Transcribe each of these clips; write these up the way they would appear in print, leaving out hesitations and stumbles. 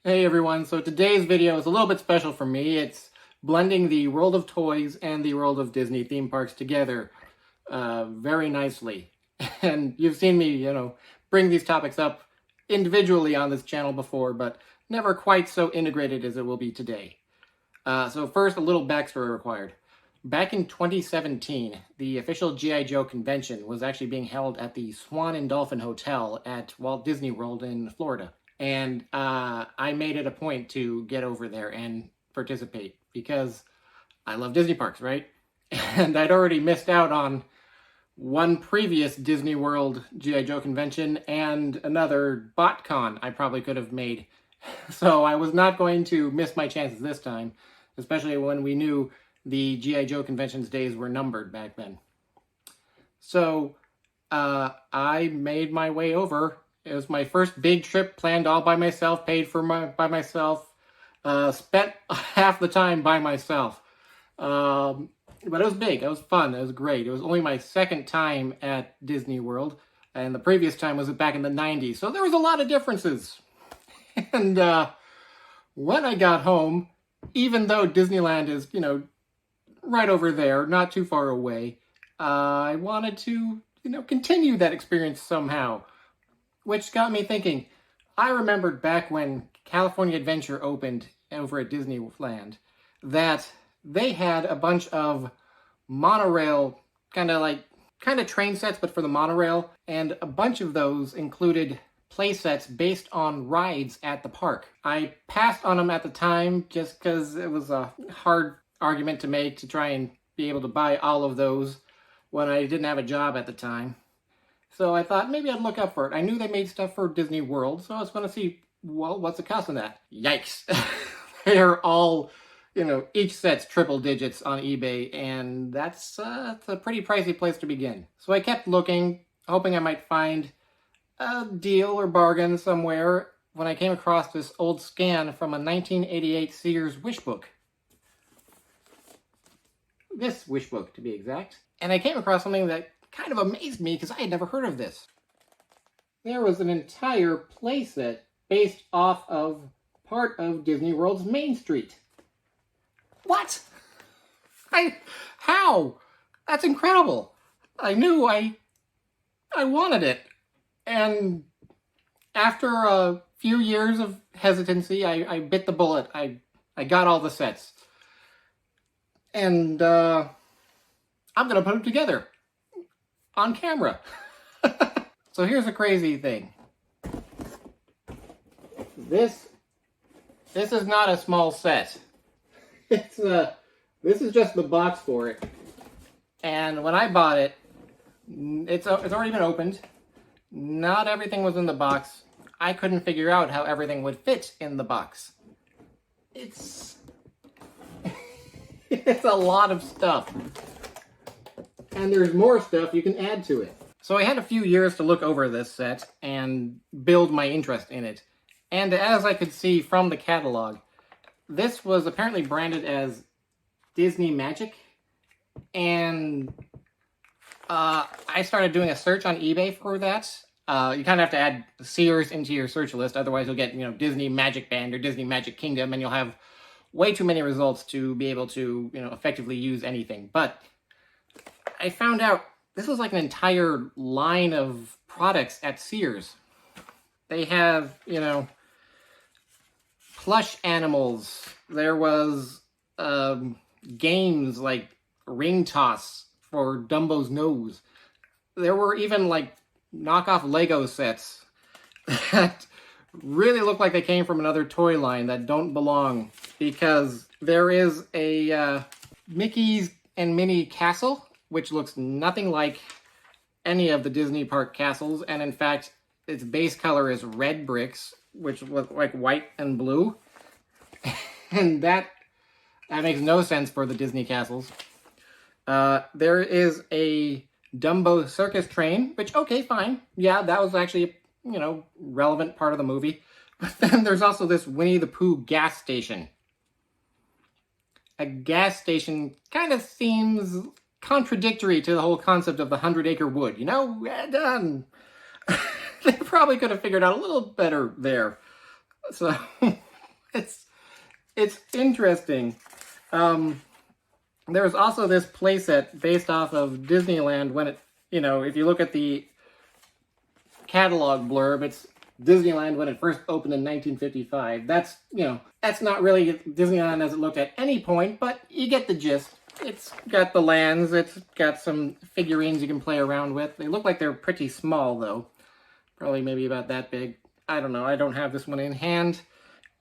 Hey everyone, so today's video is a little bit special for me. It's blending the world of toys and the world of Disney theme parks together very nicely. And you've seen me, bring these topics up individually on this channel before, but never quite so integrated as it will be today. So first, a little backstory required. Back in 2017, the official G.I. Joe convention was actually being held at the Swan and Dolphin Hotel at Walt Disney World in Florida. And I made it a point to get over there and participate because I love Disney parks, right? And I'd already missed out on one previous Disney World G.I. Joe convention and another BotCon I probably could have made. So I was not going to miss my chances this time, especially when we knew the G.I. Joe convention's days were numbered back then. So I made my way over. It was my first big trip, planned all by myself, paid for by myself, spent half the time by myself. But it was big, it was fun, it was great. It was only my second time at Disney World, and the previous time was back in the 90s, so there was a lot of differences. And when I got home, even though Disneyland is, right over there, not too far away, I wanted to, continue that experience somehow. Which got me thinking, I remembered back when California Adventure opened over at Disneyland, that they had a bunch of monorail, kind of train sets, but for the monorail, and a bunch of those included play sets based on rides at the park. I passed on them at the time just because it was a hard argument to make to try and be able to buy all of those when I didn't have a job at the time. So I thought maybe I'd look up for it. I knew they made stuff for Disney World, so I was going to see, well, what's the cost of that? Yikes. They're all, each set's triple digits on eBay, and that's a pretty pricey place to begin. So I kept looking, hoping I might find a deal or bargain somewhere, when I came across this old scan from a 1988 Sears wish book. This wish book, to be exact. And I came across something that kind of amazed me because I had never heard of this. There was an entire playset based off of part of Disney World's Main Street. What? How? That's incredible. I knew I wanted it. And after a few years of hesitancy, I bit the bullet. I got all the sets. And I'm going to put them together. On camera. So here's the crazy thing. This is not a small set. This is just the box for it. And when I bought it, it's already been opened. Not everything was in the box. I couldn't figure out how everything would fit in the box. It's a lot of stuff. And there's more stuff you can add to it. So I had a few years to look over this set and build my interest in it. And as I could see from the catalog, this was apparently branded as Disney Magic. And I started doing a search on eBay for that. You kind of have to add Sears into your search list, otherwise you'll get, Disney Magic Band or Disney Magic Kingdom, and you'll have way too many results to be able to, effectively use anything. But I found out this was like an entire line of products at Sears. They have, plush animals. There was games like ring toss for Dumbo's nose. There were even like knockoff Lego sets that really look like they came from another toy line that don't belong, because there is a Mickey's and Minnie castle, which looks nothing like any of the Disney park castles, and in fact, its base color is red bricks, which look like white and blue. And that makes no sense for the Disney castles. There is a Dumbo circus train, which, okay, fine. Yeah, that was actually, relevant part of the movie. But then there's also this Winnie the Pooh gas station. A gas station kind of seems contradictory to the whole concept of the 100-acre wood. They probably could have figured out a little better there. So it's interesting. There's also this playset based off of Disneyland when it, if you look at the catalog blurb, it's Disneyland when it first opened in 1955. That's not really Disneyland as it looked at any point, but you get the gist. It's got the lands, it's got some figurines you can play around with. They look like they're pretty small, though. Probably maybe about that big. I don't know, I don't have this one in hand.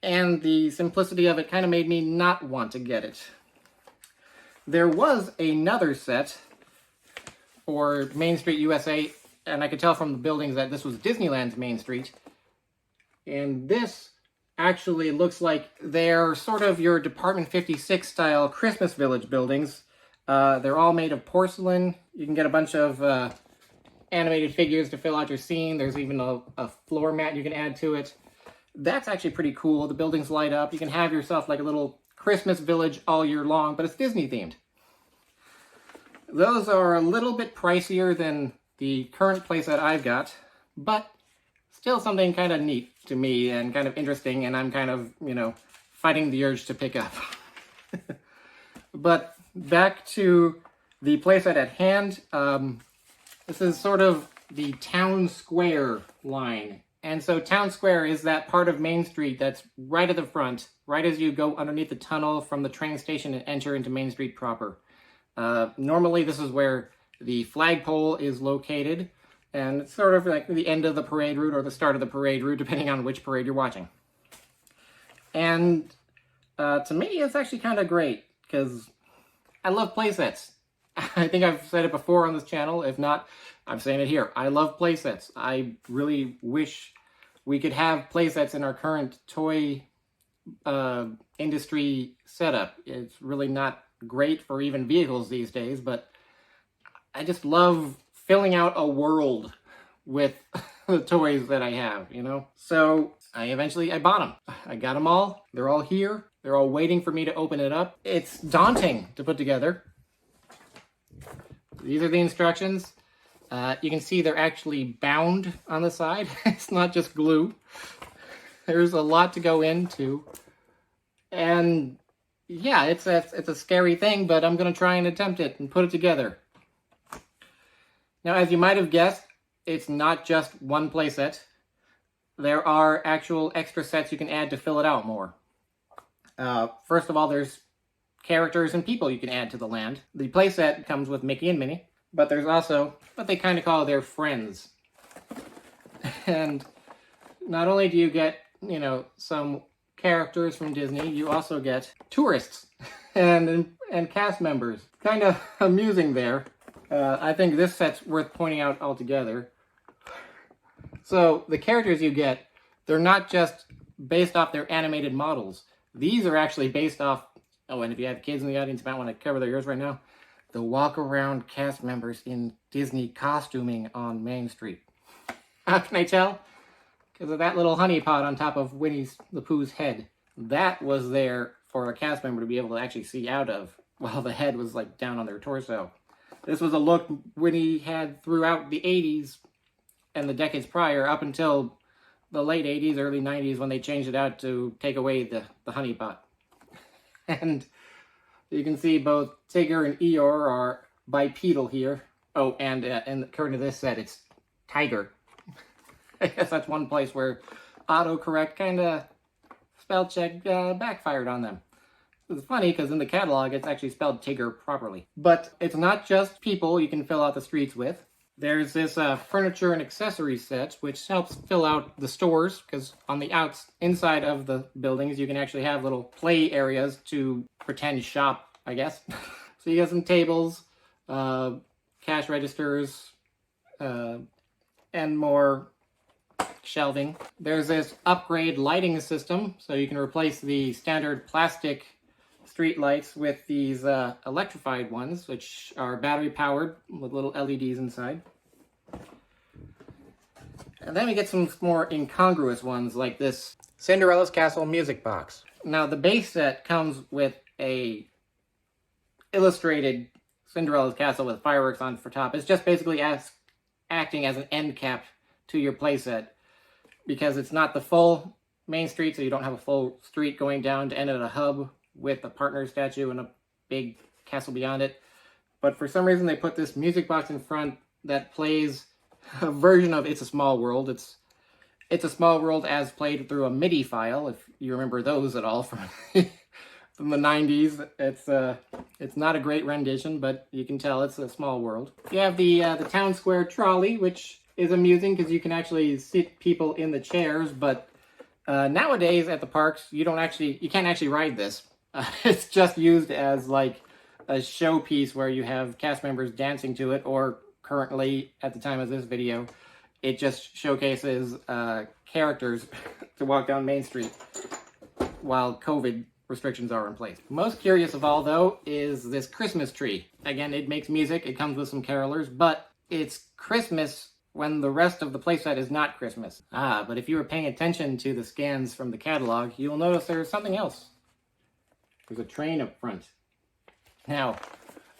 And the simplicity of it kind of made me not want to get it. There was another set for Main Street USA, and I could tell from the buildings that this was Disneyland's Main Street. And this actually looks like they're sort of your Department 56 style Christmas Village buildings. They're all made of porcelain. You can get a bunch of animated figures to fill out your scene. There's even a floor mat you can add to it. That's actually pretty cool. The buildings light up. You can have yourself like a little Christmas village all year long, but it's Disney themed. Those are a little bit pricier than the current playset I've got, but still something kind of neat to me and kind of interesting, and I'm kind of, fighting the urge to pick up. But back to the playset at hand. This is sort of the Town Square line. And so Town Square is that part of Main Street that's right at the front, right as you go underneath the tunnel from the train station and enter into Main Street proper. Normally this is where the flagpole is located, and it's sort of like the end of the parade route or the start of the parade route, depending on which parade you're watching. And to me, it's actually kind of great, because I love playsets. I think I've said it before on this channel. If not, I'm saying it here. I love playsets. I really wish we could have playsets in our current toy industry setup. It's really not great for even vehicles these days, but I just love filling out a world with the toys that I have, So I bought them. I got them all. They're all here. They're all waiting for me to open it up. It's daunting to put together. These are the instructions. You can see they're actually bound on the side. It's not just glue. There's a lot to go into. And yeah, it's a scary thing, but I'm going to try and attempt it and put it together. Now, as you might have guessed, it's not just one playset. There are actual extra sets you can add to fill it out more. First of all, there's characters and people you can add to the land. The playset comes with Mickey and Minnie, but there's also what they kind of call their friends. And not only do you get, some characters from Disney, you also get tourists and cast members. Kind of amusing there. I think this set's worth pointing out altogether. So the characters you get, they're not just based off their animated models. These are actually based off, and if you have kids in the audience, you might want to cover their ears right now, the walk-around cast members in Disney costuming on Main Street. How can I tell? Because of that little honey pot on top of Winnie the Pooh's head. That was there for a cast member to be able to actually see out of, while the head was like down on their torso. This was a look Winnie had throughout the 80s and the decades prior, up until the late 80s, early 90s, when they changed it out to take away the honey pot. And you can see both Tigger and Eeyore are bipedal here. Oh, and according to this set, it's Tiger. I guess that's one place where autocorrect kind of spell check backfired on them. It's funny because in the catalog, it's actually spelled Tigger properly. But it's not just people you can fill out the streets with. There's this furniture and accessories set, which helps fill out the stores, because on the inside of the buildings, you can actually have little play areas to pretend shop, I guess. So you got some tables, cash registers, and more shelving. There's this upgrade lighting system, so you can replace the standard plastic street lights with these electrified ones, which are battery powered with little LEDs inside. And then we get some more incongruous ones like this Cinderella's Castle music box. Now the base set comes with a illustrated Cinderella's Castle with fireworks on for top. It's just basically acting as an end cap to your playset, because it's not the full Main Street, so you don't have a full street going down to end at a hub with a partner statue and a big castle beyond it. But for some reason, they put this music box in front that plays a version of It's a Small World. It's a Small World as played through a MIDI file, if you remember those at all from from the 90s. It's not a great rendition, but you can tell it's a small world. You have the town square trolley, which is amusing because you can actually sit people in the chairs, but nowadays at the parks, you can't actually ride this. It's just used as like a showpiece where you have cast members dancing to it, or currently, at the time of this video, it just showcases characters to walk down Main Street while COVID restrictions are in place. Most curious of all, though, is this Christmas tree. Again, it makes music, it comes with some carolers, but it's Christmas when the rest of the playset is not Christmas. But if you were paying attention to the scans from the catalog, you'll notice there's something else. There's a train up front. Now,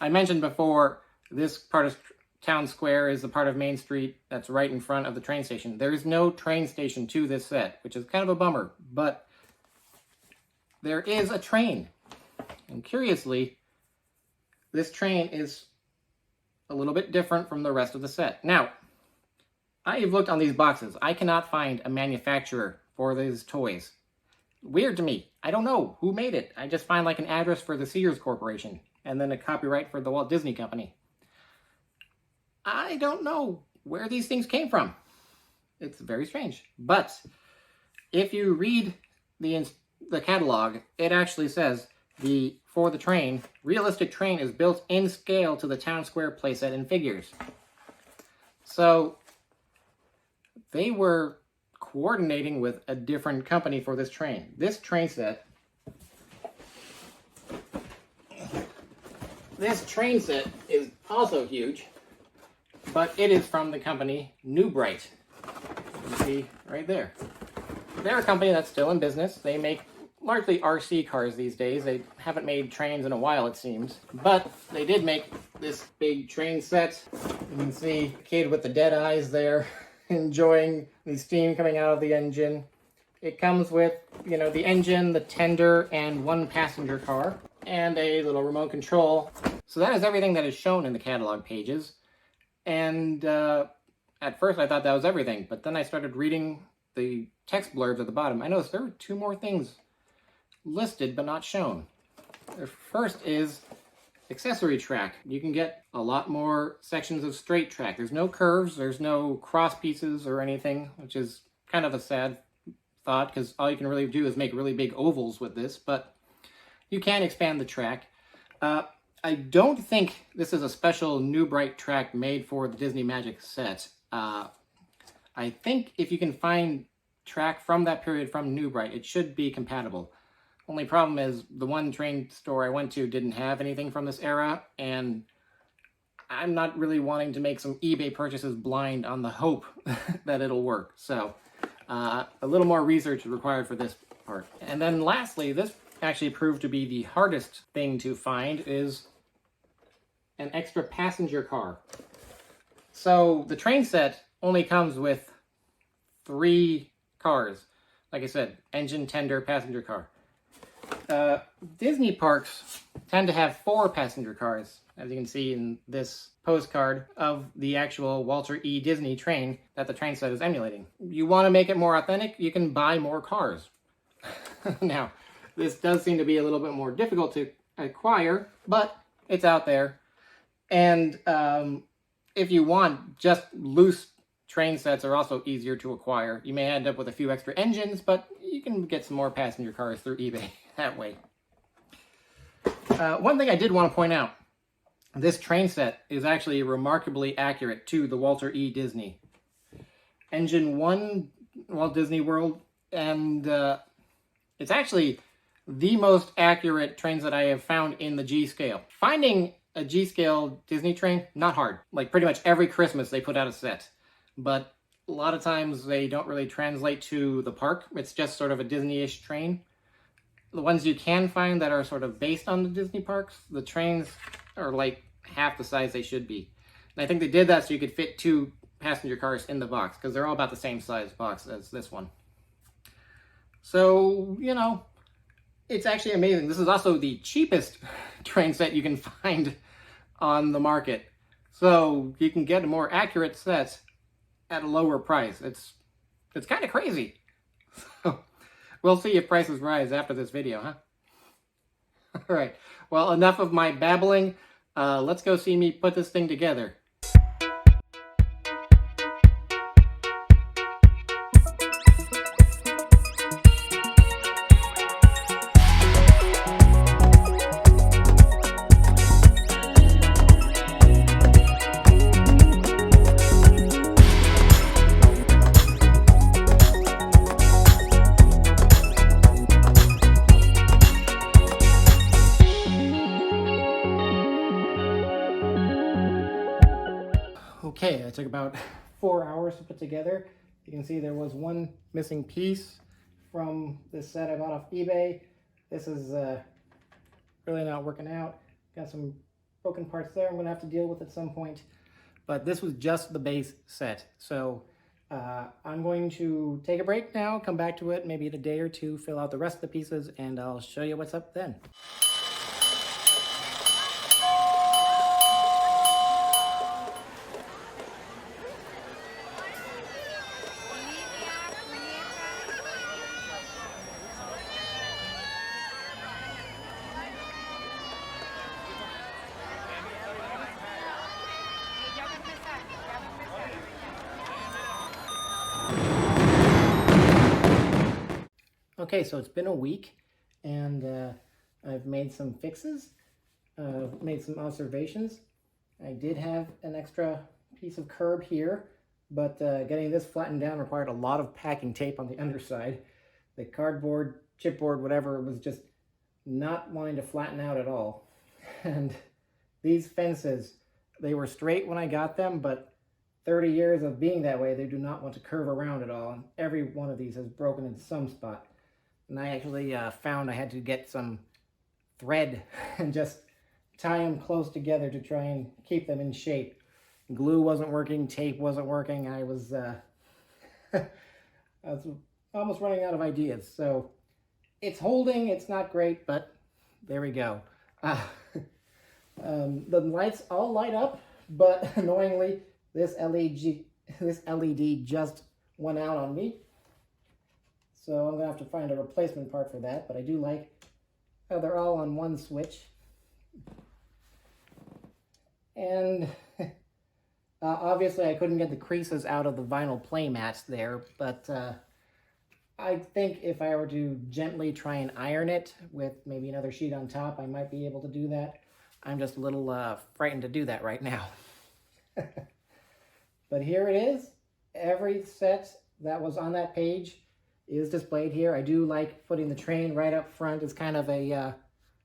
I mentioned before, this part of Town Square is the part of Main Street that's right in front of the train station. There is no train station to this set, which is kind of a bummer, but there is a train. And curiously, this train is a little bit different from the rest of the set. Now, I have looked on these boxes. I cannot find a manufacturer for these toys. Weird to me. I don't know who made it. I just find like an address for the Sears Corporation and then a copyright for the Walt Disney Company. I don't know where these things came from. It's very strange. But if you read the catalog, it actually says for the train, realistic train is built in scale to the Town Square playset and figures. So they were coordinating with a different company for this train. This train set is also huge, but it is from the company New Bright. You see right there. They're a company that's still in business. They make largely RC cars these days. They haven't made trains in a while, it seems. But they did make this big train set. You can see the kid with the dead eyes there enjoying the steam coming out of the engine. It comes with, the engine, the tender, and one passenger car, and a little remote control. So that is everything that is shown in the catalog pages. And at first I thought that was everything, but then I started reading the text blurbs at the bottom. I noticed there were two more things listed but not shown. The first is accessory track. You can get a lot more sections of straight track. There's no curves, there's no cross pieces or anything, which is kind of a sad thought because all you can really do is make really big ovals with this, but you can expand the track. I don't think this is a special New Bright track made for the Disney Magic set. I think if you can find track from that period from New Bright, it should be compatible. Only problem is the one train store I went to didn't have anything from this era, and I'm not really wanting to make some eBay purchases blind on the hope that it'll work. So a little more research is required for this part. And then lastly, this actually proved to be the hardest thing to find, is an extra passenger car. So the train set only comes with 3 cars. Like I said, engine, tender, passenger car. Disney parks tend to have 4 passenger cars, as you can see in this postcard of the actual Walter E. Disney train that the train set is emulating. You want to make it more authentic, you can buy more cars. Now, this does seem to be a little bit more difficult to acquire, but it's out there. And if you want, just loose train sets are also easier to acquire. You may end up with a few extra engines, but you can get some more passenger cars through eBay that way. One thing I did want to point out, this train set is actually remarkably accurate to the Walter E. Disney. Engine 1, Walt Disney World, and it's actually the most accurate trains that I have found in the G scale. Finding a G scale Disney train, not hard. Like pretty much every Christmas they put out a set. But a lot of times they don't really translate to the park. It's just sort of a Disney-ish train. The ones you can find that are sort of based on the Disney parks, the trains are like half the size they should be. And I think they did that so you could fit 2 passenger cars in the box, because they're all about the same size box as this one. So, you know, it's actually amazing. This is also the cheapest train set you can find on the market. So you can get a more accurate set at a lower price. It's kind of crazy. So we'll see if prices rise after this video, huh? All right. Well, enough of my babbling. Let's go see me put this thing together. Okay, it took about 4 hours to put together. You can see there was one missing piece from this set I bought off eBay. This is really not working out. Got some broken parts there I'm going to have to deal with at some point. But this was just the base set. So I'm going to take a break now, come back to it maybe in a day or two, fill out the rest of the pieces, and I'll show you what's up then. Okay, so it's been a week, and I've made some fixes, made some observations. I did have an extra piece of curb here, but getting this flattened down required a lot of packing tape on the underside. The cardboard, chipboard, whatever, was just not wanting to flatten out at all. And these fences, they were straight when I got them, but 30 years of being that way, they do not want to curve around at all. And every one of these has broken in some spot. And I actually found I had to get some thread and just tie them close together to try and keep them in shape. Glue wasn't working, tape wasn't working. I was almost running out of ideas. So it's holding, it's not great, but there we go. The lights all light up, but annoyingly, this LED just went out on me. So I'm going to have to find a replacement part for that, but I do like how they're all on one switch. And obviously I couldn't get the creases out of the vinyl play mats there, but I think if I were to gently try and iron it with maybe another sheet on top, I might be able to do that. I'm just a little frightened to do that right now. But here it is. Every set that was on that page is displayed here. I do like putting the train right up front as kind of a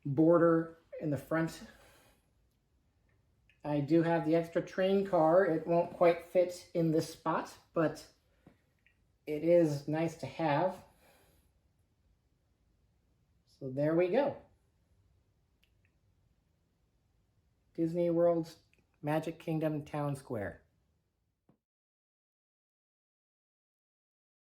border in the front. I do have the extra train car. It won't quite fit in this spot, but it is nice to have. So there we go. Disney World's Magic Kingdom Town Square.